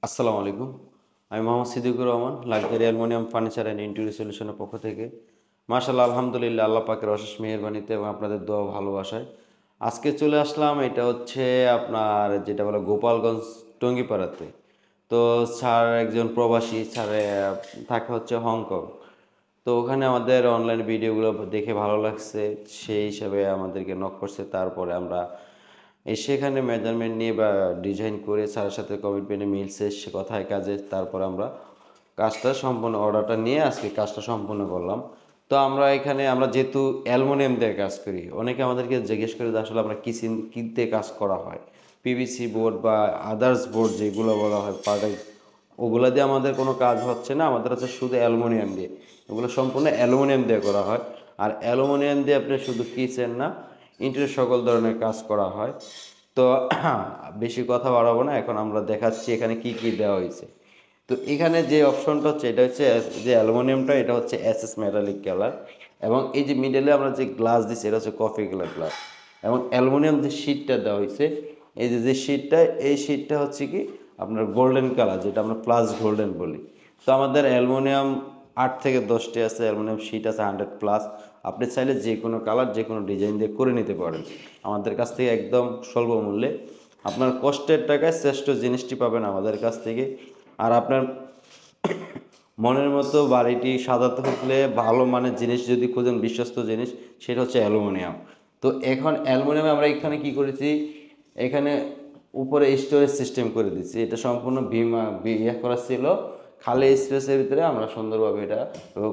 আসসালামু আলাইকুম। আমি Mohammad Siddiqur Rahman, luxury aluminium furniture and interior সলিউশনের পক্ষ থেকে। মাশাআল্লাহ, আলহামদুলিল্লাহ, আল্লাহ পাকের অশেষ মেহেরবানিতে এবং আপনাদের দোয়া ভালোবাসায় আজকে চলে আসলাম। এটা হচ্ছে আপনার যেটা বলে গোপালগঞ্জ টঙ্গিপাড়াতে। তো স্যার একজন প্রবাসী, স্যারে থাকে হচ্ছে হংকং। তো ওখানে আমাদের অনলাইন ভিডিওগুলো দেখে ভালো লাগছে, সেই হিসাবে আমাদেরকে নক করছে। তারপরে আমরা সেখানে মেজারমেন্ট নিয়ে বা ডিজাইন করে স্যারের সাথে কমিটমেন্টে মিলছে, সে কথায় কাজে। তারপর আমরা কাজটা সম্পূর্ণ অর্ডারটা নিয়ে আজকে কাজটা সম্পূর্ণ করলাম। তো আমরা যেহেতু অ্যালুমিনিয়াম দিয়ে কাজ করি, অনেকে আমাদেরকে জিজ্ঞেস করে যে আসলে আমরা কিনতে কাজ করা হয়, পিভিসি বোর্ড বা আদার্স বোর্ড যেগুলো বলা হয় পার্টাই, ওগুলো দিয়ে আমাদের কোনো কাজ হচ্ছে না। আমাদের হচ্ছে শুধু অ্যালুমিনিয়াম দিয়ে, ওগুলো সম্পূর্ণ অ্যালুমিনিয়াম দিয়ে করা হয়। আর অ্যালুমিনিয়াম দিয়ে আপনি শুধু কিচেন না, ইন্টেরিয়র সকল ধরনের কাজ করা হয়। তো বেশি কথা বাড়াবো না, এখন আমরা দেখাচ্ছি এখানে কি কি দেওয়া হয়েছে। তো এখানে যে অপশনটা হচ্ছে এটা হচ্ছে যে অ্যালুমিনিয়ামটা, এটা হচ্ছে এসএস মেটালিক কালার। এবং এই যে মিডলে আমরা যে গ্লাস দিচ্ছি এটা হচ্ছে কফি কালার গ্লাস। এবং অ্যালুমিনিয়াম যে শিটটা দেওয়া হয়েছে, এই যে শিটটা, এই শিটটা হচ্ছে কি আপনার গোল্ডেন কালার, যেটা আমরা প্লাস গোল্ডেন বলি। তো আমাদের অ্যালুমিনিয়াম 8 থেকে 10টি আছে, অ্যালুমিনিয়াম শিট আছে 100+। আপনি চাইলে যে কোনো কালার, যে কোনো ডিজাইন দিয়ে করে নিতে পারেন আমাদের কাছ থেকে একদম স্বল্প মূল্যে। আপনার কষ্টের টাকায় শ্রেষ্ঠ জিনিসটি পাবেন আমাদের কাছ থেকে। আর আপনার মনের মতো বাড়িটি সাজাতে হলে ভালো মানের জিনিস যদি খুঁজেন, বিশ্বস্ত জিনিস, সেটা হচ্ছে অ্যালুমিনিয়াম। তো এখন অ্যালুমিনিয়ামে আমরা এখানে কি করেছি, এখানে উপরে স্টোরেজ সিস্টেম করে দিচ্ছি। এটা সম্পূর্ণ ইয়ে করা ছিল, খালি স্পেসের ভিতরে আমরা সুন্দরভাবে এটা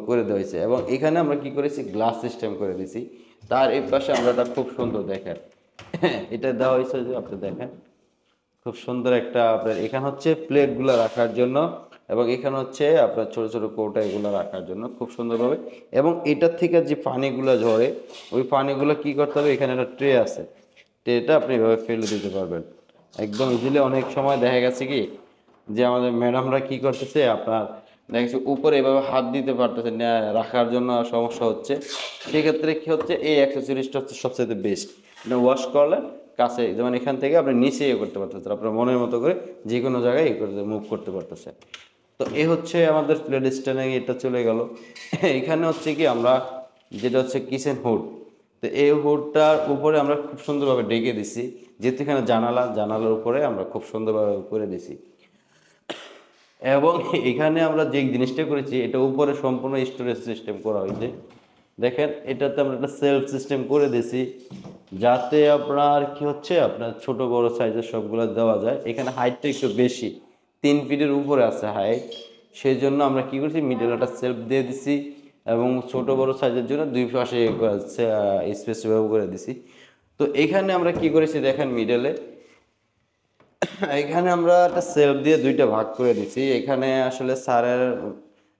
করে দেওয়া হয়েছে। এবং এখানে আমরা কি করেছি, গ্লাস সিস্টেম করে দিছি। তার এই পাশে আমরা এটা খুব সুন্দর দেখেন এটা দেওয়া হয়েছে, যে আপনি দেখেন খুব সুন্দর একটা আপনার এখানে হচ্ছে প্লেটগুলো রাখার জন্য, এবং এখানে হচ্ছে আপনার ছোট ছোট কৌটা এগুলো রাখার জন্য খুব সুন্দরভাবে। এবং এটার থেকে যে পানিগুলো ঝরে, ওই পানিগুলো কি করতে হবে, এখানে একটা ট্রে আছে, ট্রেটা আপনি এভাবে ফেলে দিতে পারবেন একদম ইজিলি। অনেক সময় দেখা গেছে কি যে আমাদের ম্যাডামরা কি করতেছে, আপনার দেখা গেছে উপরে এভাবে হাত দিতে পারতেছে না, রাখার জন্য সমস্যা হচ্ছে। সেক্ষেত্রে কি হচ্ছে, এই অ্যাক্সেসরিজটা হচ্ছে সবচেয়ে বেস্ট। আপনি ওয়াশ করলেন কাছে, যেমন এখান থেকে আপনি নিচে ইয়ে করতে পারতেছেন, আপনার মনের মতো করে যে কোনো জায়গায় ইয়ে করতে মুভ করতে পারতেছেন। তো এ হচ্ছে আমাদের প্লেট স্ট্যান্ডে এটা চলে গেল। এখানে হচ্ছে কি আমরা যেটা হচ্ছে কিচেন হুড। তো এই হুডটার উপরে আমরা খুব সুন্দরভাবে ডেকে দিছি, যেহেতু এখানে জানালার উপরে আমরা খুব সুন্দরভাবে করে দিছি। এবং এখানে আমরা যে জিনিসটা করেছি, এটা উপরে সম্পূর্ণ স্টোরেজ সিস্টেম করা হয়েছে। দেখেন এটাতে আমরা একটা সেলফ সিস্টেম করে দিয়েছি, যাতে আপনার কি হচ্ছে, আপনার ছোট বড় সাইজের সবগুলো দেওয়া যায়। এখানে হাইটটা একটু বেশি, 3 ফিটের উপরে আছে হাইট। সেই জন্য আমরা কি করছি, মিডল একটা সেলফ দিয়ে দিছি, এবং ছোট বড় সাইজের জন্য 2 পাশে স্পেস ব্যবহার করে দিছি। তো এখানে আমরা কি করেছি দেখেন, মিডলে এখানে আমরা একটা সেলফ দিয়ে 2টা ভাগ করে দিছি। এখানে আসলে স্যারের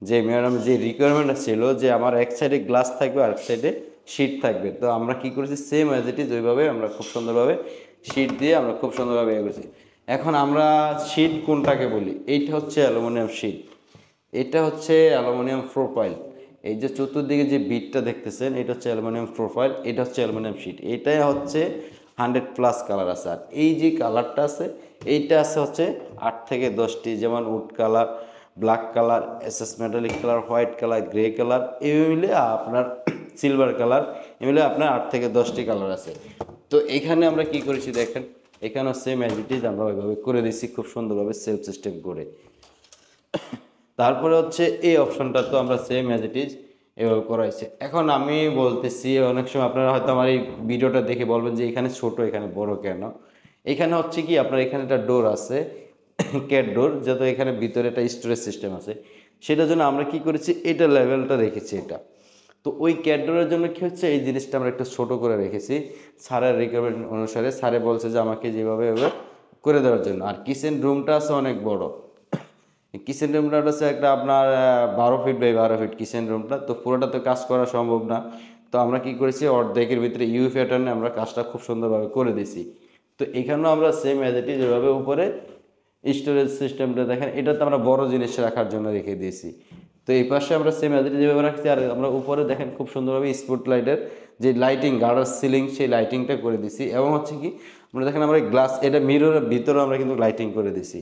যে ম্যাডাম যে রিকোয়ারমেন্ট ছিল, যে আমার এক সাইডে গ্লাস থাকবে আর এক সাইডে শিট থাকবে। তো আমরা কি করেছি, সেম অ্যাজ ইট ইজ ওইভাবে আমরা খুব সুন্দরভাবে শিট দিয়ে আমরা খুব সুন্দরভাবে ইয়ে করেছি। এখন আমরা শিট কোনটাকে বলি, এইটা হচ্ছে অ্যালুমিনিয়াম শিট, এটা হচ্ছে অ্যালুমিনিয়াম প্রোফাইল। এই যে চতুর্দিকে যে বিটটা দেখতেছেন, এটা হচ্ছে অ্যালুমিনিয়াম প্রোফাইল, এটা হচ্ছে অ্যালুমিনিয়াম শিট। এটাই হচ্ছে 100+ কালার আছে। আর এই যে কালারটা আছে, এইটা আছে হচ্ছে 8 থেকে 10টি, যেমন would colour, black colour, SS metallic colour, white colour, grey colour, এই মিলে আপনার সিলভার কালার, এই মিলে আপনার 8 থেকে 10টি কালার আছে। তো এখানে আমরা কি করেছি দেখেন, এখানেও সেম অ্যাজ ইট ইজ আমরা ওইভাবে করে দিচ্ছি খুব সুন্দরভাবে সেলফ সিস্টেম করে। তারপরে হচ্ছে এই অপশনটা তো আমরা সেম অ্যাজ ইট ইজ এভাবে করাইছে। এখন আমি বলতেছি, অনেক সময় আপনারা হয়তো আমার এই ভিডিওটা দেখে বলবেন যে এখানে ছোট এখানে বড় কেন। এখানে হচ্ছে কি, আপনার এখানে একটা ডোর আছে ক্যাট ডোর, যত এখানে ভিতরে একটা স্টোরেজ সিস্টেম আছে, সেটার জন্য আমরা কি করেছি, এটা লেভেলটা রেখেছি এটা। তো ওই ক্যাট ডোরের জন্য কি হচ্ছে, এই জিনিসটা আমরা একটু ছোট করে রেখেছি স্যারের রিকোয়ারমেন্ট অনুসারে। স্যারে বলছে যে আমাকে যেভাবে করে দেওয়ার জন্য। আর কিচেন রুমটা আছে অনেক বড়, কিচেন রুমটা হচ্ছে একটা আপনার 12 ফিট বাই 12 ফিট কিচেন রুমটা। তো পুরোটা তো কাজ করা সম্ভব না। তো আমরা কি করেছি, অর্ধেকের ভিতরে ইউ প্যাটার্নে আমরা কাজটা খুব সুন্দরভাবে করে দিছি। তো এখানেও আমরা সেম অ্যাজ ইট ইজ যেভাবে উপরে স্টোরেজ সিস্টেমটা দেখেন, এটাতে আমরা বড় জিনিস রাখার জন্য রেখে দিয়েছি। তো এই পাশে আমরা সেম অ্যাজ ইট ইজ যেভাবে রাখছি। আর আমরা উপরে দেখেন খুব সুন্দরভাবে স্পট লাইটের যে লাইটিং, গার্ডার সিলিং, সেই লাইটিংটা করে দিছি। এবং হচ্ছে কি আমরা দেখেন, আমরা গ্লাস, এটা মিররের ভিতরে আমরা কিন্তু লাইটিং করে দিছি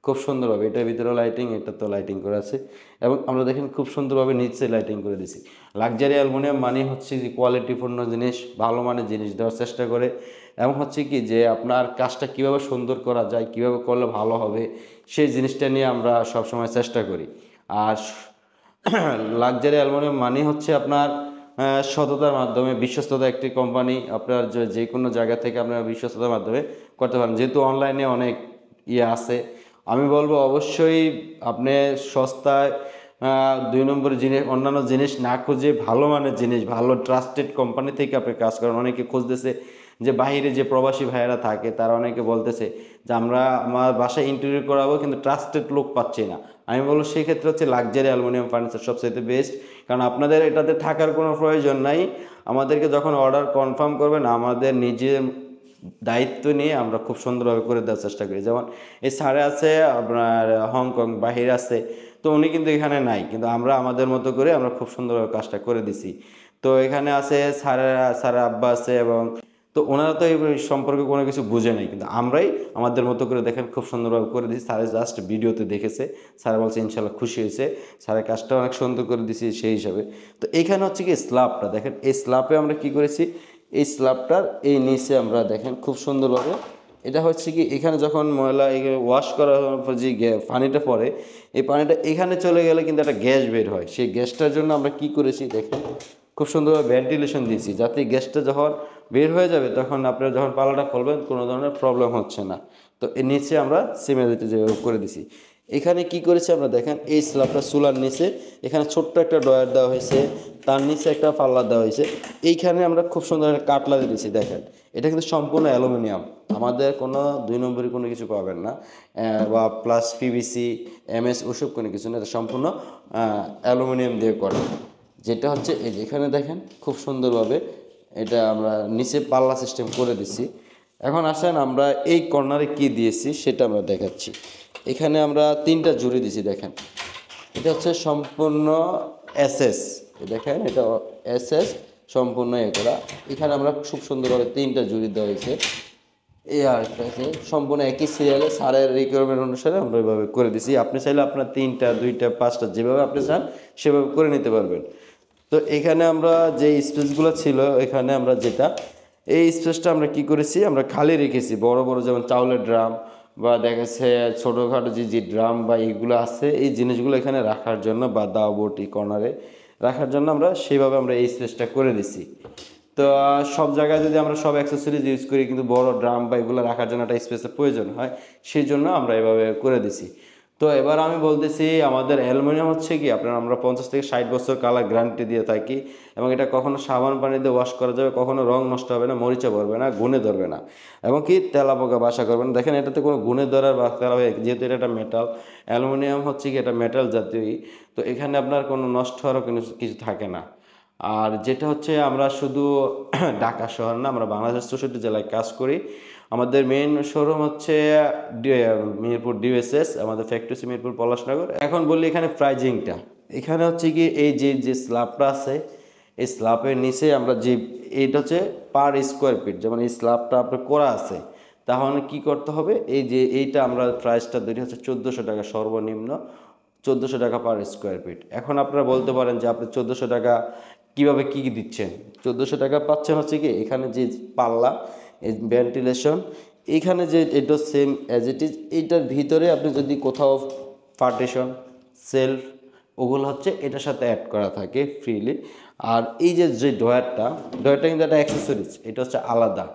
খুব সুন্দরভাবে, এটার ভিতরে লাইটিং, এটা তো লাইটিং করা আছে, এবং আমরা দেখেন খুব সুন্দরভাবে নিচে লাইটিং করে দিছি। লাক্সারি অ্যালুমিনিয়াম মানে হচ্ছে যে কোয়ালিটিপূর্ণ জিনিস, ভালো মানের জিনিস দেওয়ার চেষ্টা করে, এবং হচ্ছে কি যে আপনার কাজটা কিভাবে সুন্দর করা যায়, কিভাবে করলে ভালো হবে, সেই জিনিসটা নিয়ে আমরা সবসময় চেষ্টা করি। আর লাক্সারি অ্যালুমিনিয়াম মানে হচ্ছে আপনার সততার মাধ্যমে, বিশ্বস্ততা একটি কোম্পানি, আপনার যে কোনো জায়গা থেকে আপনার বিশ্বস্ততার মাধ্যমে করতে পারেন। যেহেতু অনলাইনে অনেক আছে, আমি বলবো অবশ্যই আপনি সস্তায় 2 নম্বর জিনিস, অন্যান্য জিনিস না খুঁজে ভালো মানের জিনিস, ভালো ট্রাস্টেড কোম্পানি থেকে আপনি কাজ করেন। অনেকে খুঁজতেছে যে বাইরে যে প্রবাসী ভাইয়েরা থাকে, তারা অনেকে বলতেছে যে আমরা আমার বাসায় ইন্টারভিউ করাবো কিন্তু ট্রাস্টেড লোক পাচ্ছি না। আমি বলবো সেই ক্ষেত্রে হচ্ছে লাক্সারি অ্যালুমিনিয়াম ফার্নিচার সবচেয়ে বেস্ট, কারণ আপনাদের এটাতে থাকার কোনো প্রয়োজন নাই। আমাদেরকে যখন অর্ডার কনফার্ম করবেন, আমাদের নিজের দায়িত্ব নিয়ে আমরা খুব সুন্দরভাবে করে দেওয়ার চেষ্টা করি। যেমন এই স্যারে আছে আপনার হংকং, বাহিরে আছে, তো উনি কিন্তু এখানে নাই, কিন্তু আমরা আমাদের মতো করে আমরা খুব সুন্দরভাবে কাজটা করে দিছি। তো এখানে আছে স্যারের আব্বা আছে, এবং তো ওনারা তো এই সম্পর্কে কোনো কিছু বুঝে নাই, কিন্তু আমরাই আমাদের মতো করে দেখেন খুব সুন্দরভাবে করে দিচ্ছি। স্যারের জাস্ট ভিডিওতে দেখেছে, স্যার বলছে ইনশাল্লাহ খুশি হয়েছে, স্যারের কাজটা অনেক সুন্দর করে দিছি সেই হিসাবে। তো এইখানে হচ্ছে কি স্ল্যাবটা দেখেন, এই স্ল্যাবে আমরা কি করেছি, এই স্ল্যাবটার এই নিচে আমরা দেখেন খুব সুন্দরভাবে, এটা হচ্ছে কি এখানে যখন ময়লা ওয়াশ করার পর যে পানিটা পড়ে, এই পানিটা এখানে চলে গেলে কিন্তু একটা গ্যাস বের হয়। সেই গ্যাসটার জন্য আমরা কি করেছি দেখেন, খুব সুন্দরভাবে ভেন্টিলেশন দিয়েছি, যাতে গ্যাসটা যখন বের হয়ে যাবে তখন আপনারা যখন পালাটা খুলবেন কোনো ধরনের প্রবলেম হচ্ছে না। তো এর নিচে আমরা সিমেন্ট যেভাবে করে দিছি, এখানে কি করেছি আমরা দেখেন, এই স্ল্যাবটা চুলার নিচে এখানে ছোট্ট একটা ডয়ার দেওয়া হয়েছে, তার নিচে একটা পাল্লা দেওয়া হয়েছে, এইখানে আমরা খুব সুন্দর একটা কাটলা দিয়েছি দেখেন। এটা কিন্তু সম্পূর্ণ অ্যালুমিনিয়াম, আমাদের কোনো 2 নম্বরই কোনো কিছু পাবেন না, বা প্লাস পিভিসি, এমএস ওসব কোনো কিছু না, এটা সম্পূর্ণ অ্যালুমিনিয়াম দিয়ে করা। যেটা হচ্ছে এই যে এখানে দেখেন খুব সুন্দরভাবে এটা আমরা নিচে পাল্লা সিস্টেম করে দিছি। এখন আসেন আমরা এই কর্নারে কি দিয়েছি সেটা আমরা দেখাচ্ছি। এখানে আমরা 3টা জুড়ি দিছি দেখেন, এটা হচ্ছে সম্পূর্ণ এসএস, দেখেন এটা এসএস সম্পূর্ণ করা। এখানে আমরা খুব সুন্দরভাবে 3টা জুড়ি দেওয়া হয়েছে। এই আরেকটা আছে সম্পূর্ণ একই সিরিয়ালে, স্যারের রিকোয়ারমেন্ট অনুসারে আমরা ওইভাবে করে দিছি। আপনি চাইলে আপনার 3টা 2টা 5টা যেভাবে আপনি চান সেভাবে করে নিতে পারবেন। তো এখানে আমরা যে স্পেসগুলো ছিল, এখানে আমরা যেটা এই স্পেসটা আমরা কি করেছি, আমরা খালি রেখেছি। বড় বড় যেমন চাউলের ড্রাম বা দেখাচ্ছে ছোটোখাটো যে ড্রাম বা এইগুলো আছে, এই জিনিসগুলো এখানে রাখার জন্য, বা দাও বটি কর্নারে রাখার জন্য আমরা সেইভাবে আমরা এই স্পেসটা করে দিছি। তো সব জায়গায় যদি আমরা সব অ্যাক্সেসরিজ ইউজ করি, কিন্তু বড় ড্রাম বা এগুলো রাখার জন্য একটা স্পেসের প্রয়োজন হয়, সেই জন্য আমরা এভাবে করে দিছি। তো এবার আমি বলতেছি, আমাদের অ্যালুমিনিয়াম হচ্ছে কি আপনার আমরা 50 থেকে 60 বছর কালার গ্যারান্টি দিয়ে থাকি, এবং এটা কখনো সাবান পানি দিয়ে ওয়াশ করা যাবে, কখনো রং নষ্ট হবে না, মরিচা পড়বে না, গুণে ধরবে না, এবং কি তেলাপোকা বাসা করবে না। দেখেন এটাতে কোনো গুণে ধরার বা তেলা, যেহেতু এটা একটা মেটাল, অ্যালুমিনিয়াম হচ্ছে কি এটা মেটাল জাতীয়ই, তো এখানে আপনার কোনো নষ্ট হওয়ারও কিছু থাকে না। আর যেটা হচ্ছে আমরা শুধু ঢাকা শহর না, আমরা বাংলাদেশের 64 জেলায় কাজ করি। আমাদের মেইন শোরুম হচ্ছে মিরপুর ডিএসএস, আমাদের ফ্যাক্টরি মিরপুর পলাশনগর। এখন বললি এখানে প্রাইজিংটা, এখানে হচ্ছে কি এই যে স্ল্যাবটা আছে, এই স্ল্যাবের নিচে আমরা যে এইটা হচ্ছে পার স্কোয়ার ফিট, যেমন এই স্ল্যাবটা আপনার করা আছে, তাহলে কি করতে হবে, এই যে এইটা আমরা প্রাইসটা ধরি হচ্ছে 1400 টাকা সর্বনিম্ন, 1400 টাকা পার স্কোয়ার ফিট। এখন আপনারা বলতে পারেন যে আপনি 1400 টাকা কীভাবে কী কী দিচ্ছেন। 1400 টাকা পাচ্ছেন হচ্ছে কি এখানে যে পাল্লা, এই ভেন্টিলেশন, এইখানে যে এটা সেম অ্যাজ ইট ইজ, এইটার ভিতরে আপনি যদি কোথাও পার্টিশন, সেলফ, ওগুলো হচ্ছে এটার সাথে অ্যাড করা থাকে ফ্রিলি। আর এই যে ডয়ারটা কিন্তু একটা অ্যাক্সেসরিজ, এটা হচ্ছে আলাদা।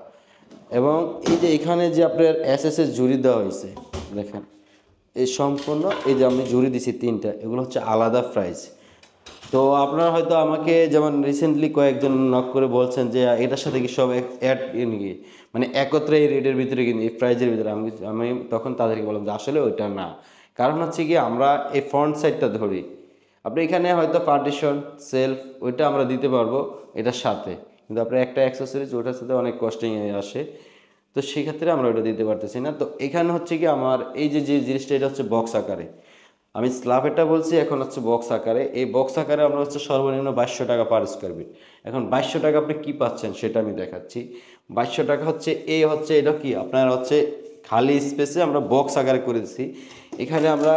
এবং এই যে এখানে যে আপনার এসএসএস জুড়ি দেওয়া হয়েছে দেখেন, এই সম্পূর্ণ এই যে আমি জুড়ি দিছি 3টা, এগুলো হচ্ছে আলাদা প্রাইস। তো আপনারা হয়তো আমাকে যেমন রিসেন্টলি কয়েকজন নক করে বলছেন যে এটার সাথে কি সব অ্যাড নাকি, মানে একত্রে এই রেটের ভিতরে কিন্তু এই প্রাইজের ভিতরে, আমি তখন তাদেরকে বললাম যে আসলে ওইটা না। কারণ হচ্ছে কি আমরা এই ফ্রন্ট সাইডটা ধরি, আপনি এখানে হয়তো পার্টিশন, সেলফ ওইটা আমরা দিতে পারবো এটার সাথে, কিন্তু আপনার একটা অ্যাক্সেসরিজ ওটার সাথে অনেক কস্টিং আসে, তো সেই ক্ষেত্রে আমরা ওটা দিতে পারতেছি না। তো এখানে হচ্ছে কি আমার এই যে জিনিসটা, এটা হচ্ছে বক্স আকারে, আমি স্ল্যাবেরটা বলছি, এখন হচ্ছে বক্স আকারে। এই বক্স আকারে আমরা হচ্ছে সর্বনিম্ন 2200 টাকা পার স্কোয়ার ফিট। এখন 2200 টাকা আপনি কী পাচ্ছেন সেটা আমি দেখাচ্ছি। 2200 টাকা হচ্ছে এই হচ্ছে এটা কি আপনার হচ্ছে খালি স্পেসে আমরা বক্স আকারে করেছি। এখানে আমরা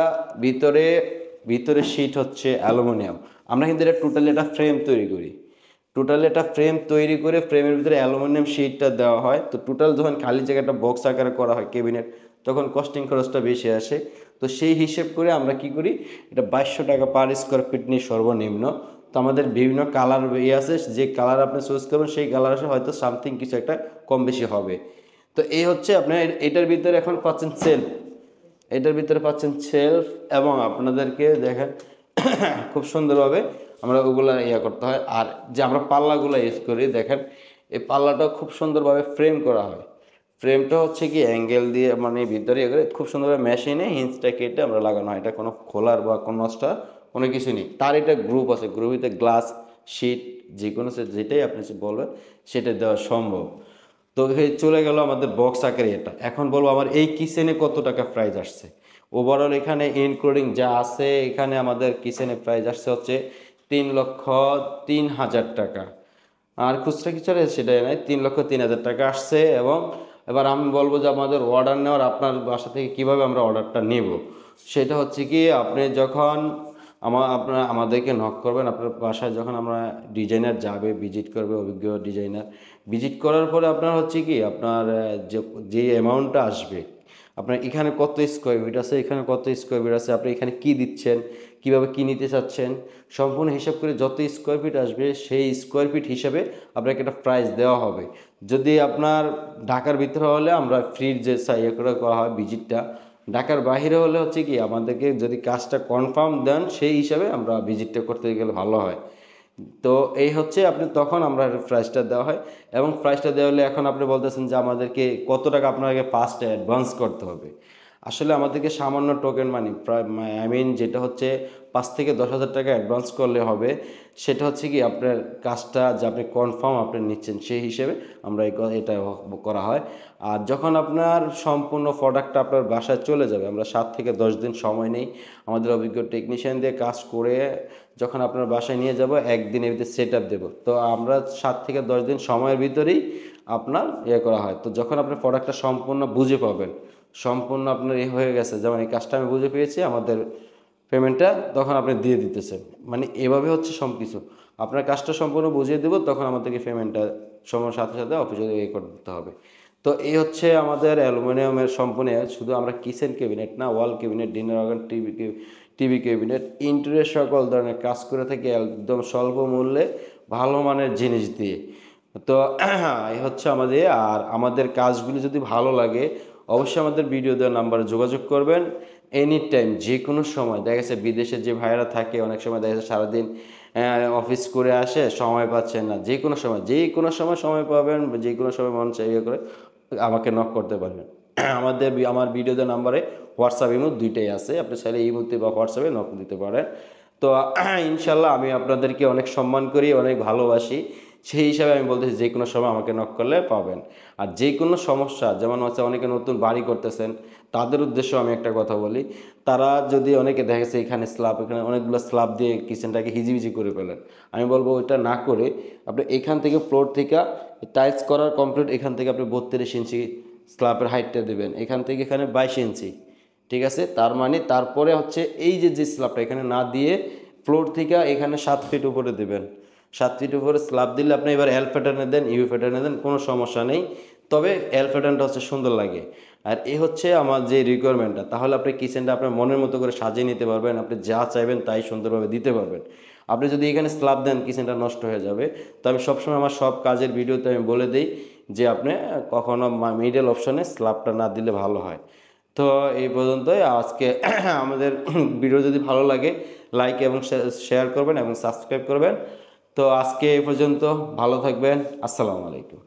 ভিতরে শীট হচ্ছে অ্যালুমিনিয়াম। আমরা কিন্তু এটা টোটালি একটা ফ্রেম তৈরি করি। টোটালি একটা ফ্রেম তৈরি করে ফ্রেমের ভিতরে অ্যালুমিনিয়াম শীটটা দেওয়া হয়। তো টোটাল যখন খালি জায়গাটা বক্স আকারে করা হয় ক্যাবিনেট, তখন কস্টিং খরচটা বেশি আসে। তো সেই হিসেব করে আমরা কি করি, এটা 2200 টাকা পার স্কোয়ার ফিট নিয়ে সর্বনিম্ন। তো আমাদের বিভিন্ন কালার আছে, যে কালার আপনি চুজ করবেন সেই কালার হয়তো সামথিং কিছু একটা কম বেশি হবে। তো এই হচ্ছে আপনার এটার ভিতরে এখন পাচ্ছেন সেলফ, এটার ভিতরে পাচ্ছেন সেলফ, এবং আপনাদেরকে দেখেন খুব সুন্দরভাবে আমরা ওগুলো করতে হয়। আর যে আমরা পাল্লাগুলো ইউজ করি, দেখেন এই পাল্লাটা খুব সুন্দরভাবে ফ্রেম করা হয়। ফ্রেমটা হচ্ছে কি অ্যাঙ্গেল দিয়ে মানে ভিতরে খুব সুন্দরভাবে মেশিনে হিঞ্জটা কেটে আমরা লাগানো হয়। এটা কোনো খোলার বা কোনো নষ্ট কোনো কিছু নেই। তার এটা গ্রুপ আছে, গ্রুপিতে গ্লাস শিট যে কোনো যেটাই আপনি বলবেন সেটা দেওয়া সম্ভব। তো চলে গেল আমাদের বক্স আকারে এটা। এখন বলবো আমার এই কিচেনে কত টাকা প্রাইস আসছে। ওভারঅল এখানে ইনক্লুডিং যা আছে, এখানে আমাদের কিচেনে প্রাইস আসছে হচ্ছে 3,03,000 টাকা। আর খুচরা কিছু সেটাই নাই, 3,03,000 টাকা আসছে। এবং এবার আমি বলবো যে আমাদের অর্ডার নেওয়ার, আপনার বাসা থেকে কিভাবে আমরা অর্ডারটা নেব, সেটা হচ্ছে কি আপনি যখন আপনারা আমাদেরকে নক করবেন, আপনার বাসায় যখন আমরা ডিজাইনার যাবে, ভিজিট করবে, অভিজ্ঞ ডিজাইনার ভিজিট করার পরে আপনার হচ্ছে কি আপনার যে অ্যামাউন্টটা আসবে, আপনার এখানে কত স্কোয়ার ফিট আছে, এখানে কত স্কোয়ার ফিট আছে, আপনি এখানে কি দিচ্ছেন, কিভাবে কি নিতে চাচ্ছেন, সম্পূর্ণ হিসাব করে যত স্কোয়ার ফিট আসবে সেই স্কোয়ার ফিট হিসাবে আপনাকে একটা প্রাইস দেওয়া হবে। যদি আপনার ঢাকার ভিতরে হলে আমরা ফ্রির যে করা হয় ভিজিটটা, ঢাকার বাইরে হলে হচ্ছে কি আমাদেরকে যদি কাজটা কনফার্ম দেন সেই হিসাবে আমরা ভিজিটটা করতে গেলে ভালো হয়। তো এই হচ্ছে আপনি তখন আমরা প্রাইসটা দেওয়া হয়। এবং প্রাইসটা দেওয়া হলে এখন আপনি বলতেছেন যে আমাদেরকে কত টাকা আপনাকে ফার্স্ট অ্যাডভান্স করতে হবে। আসলে আমাদেরকে সামান্য টোকেন মানি প্রায় যেটা হচ্ছে 5 থেকে 10 হাজার টাকা অ্যাডভান্স করলে হবে। সেটা হচ্ছে কি আপনার কাজটা যে আপনি কনফার্ম আপনি নিচ্ছেন সেই হিসেবে আমরা এটা করা হয়। আর যখন আপনার সম্পূর্ণ প্রোডাক্টটা আপনার বাসায় চলে যাবে, আমরা 7 থেকে 10 দিন সময় নেই আমাদের অভিজ্ঞ টেকনিশিয়ান দিয়ে কাজ করে যখন আপনার বাসায় নিয়ে যাব, একদিনের ভিতরে সেট আপ দেবো। তো আমরা 7 থেকে 10 দিন সময়ের ভিতরেই আপনার করা হয়। তো যখন আপনি প্রোডাক্টটা সম্পূর্ণ বুঝে পাবেন, সম্পূর্ণ আপনার হয়ে গেছে, যেমন এই কাজটা আমি বুঝে পেয়েছি, আমাদের পেমেন্টটা তখন আপনি দিয়ে দিতেছেন। মানে এভাবে হচ্ছে সব কিছু, আপনার কাজটা সম্পূর্ণ বুঝিয়ে দেবো, তখন আমাদেরকে পেমেন্টটা সময়ের সাথে সাথে অফিসে করে দিতে হবে। তো এই হচ্ছে আমাদের অ্যালুমিনিয়ামের সম্পূর্ণ। শুধু আমরা কিচেন ক্যাবিনেট না, ওয়াল cabinet, dinner organ, TV cabinet, interior সকল ধরনের কাজ করে থাকি একদম স্বল্প মূল্যে ভালো মানের জিনিস দিয়ে। তো এই হচ্ছে আমাদের। আর আমাদের কাজগুলি যদি ভালো লাগে অবশ্যই আমাদের ভিডিও দেওয়ার নাম্বারে যোগাযোগ করবেন। এনি টাইম যে কোনো সময়, দেখা গেছে বিদেশে যে ভাইয়েরা থাকে অনেক সময় দেখা যাচ্ছে সারাদিন অফিস করে আসে, সময় পাচ্ছেন না, যে কোনো সময় সময় পাবেন, যে কোনো সময় মন চাই করে আমাকে নক করতে পারবেন। আমার ভিডিও দেওয়ার নাম্বারে হোয়াটসঅ্যাপ ইমো দুইটাই আছে, আপনি চাইলে ইমোতে বা হোয়াটসঅ্যাপে নক দিতে পারেন। তো ইনশাল্লাহ আমি আপনাদেরকে অনেক সম্মান করি, অনেক ভালোবাসি, সেই হিসাবে আমি বলতেছি যে কোনো সময় আমাকে নক করলে পাবেন। আর যে কোনো সমস্যা, যেমন হচ্ছে অনেকে নতুন বাড়ি করতেছেন, তাদের উদ্দেশ্যে আমি একটা কথা বলি, তারা যদি অনেকে দেখেছে এখানে স্ল্যাব, এখানে অনেকগুলো স্ল্যাব দিয়ে কিচেনটাকে হিজিবিজি করে ফেলেন, আমি বলবো ওইটা না করে আপনি এখান থেকে ফ্লোর থেকে টাইলস করার কমপ্লিট, এখান থেকে আপনি 32 ইঞ্চি স্ল্যাবের হাইটটা দেবেন, এখান থেকে এখানে 22 ইঞ্চি, ঠিক আছে। তার মানে তারপরে হচ্ছে এই যে স্ল্যাবটা এখানে না দিয়ে ফ্লোর থেকে এখানে 7 ফিট উপরে দেবেন। 7 ফিট উপরে স্ল্যাব দিলে আপনি এবার এল প্যাটার্নে দেন, ইউ প্যাটার্নে দেন, কোনো সমস্যা নেই, তবে এল প্যাটার্নটা হচ্ছে সুন্দর লাগে। আর এই হচ্ছে আমার যে রিকোয়ারমেন্টটা, তাহলে আপনি কিচেনটা আপনার মনের মতো করে সাজিয়ে নিতে পারবেন, আপনি যা চাইবেন তাই সুন্দরভাবে দিতে পারবেন। আপনি যদি এখানে স্ল্যাব দেন কিচেনটা নষ্ট হয়ে যাবে। তো আমি সবসময় আমার সব কাজের ভিডিওতে আমি বলে দিই যে আপনি কখনো মিডল অপশনে স্ল্যাবটা না দিলে ভালো হয়। তো এই পর্যন্তই আজকে আমাদের ভিডিও যদি ভালো লাগে লাইক এবং শেয়ার করবেন এবং সাবস্ক্রাইব করবেন। তো আজকে এই পর্যন্ত, ভালো থাকবেন, আসসালামু আলাইকুম।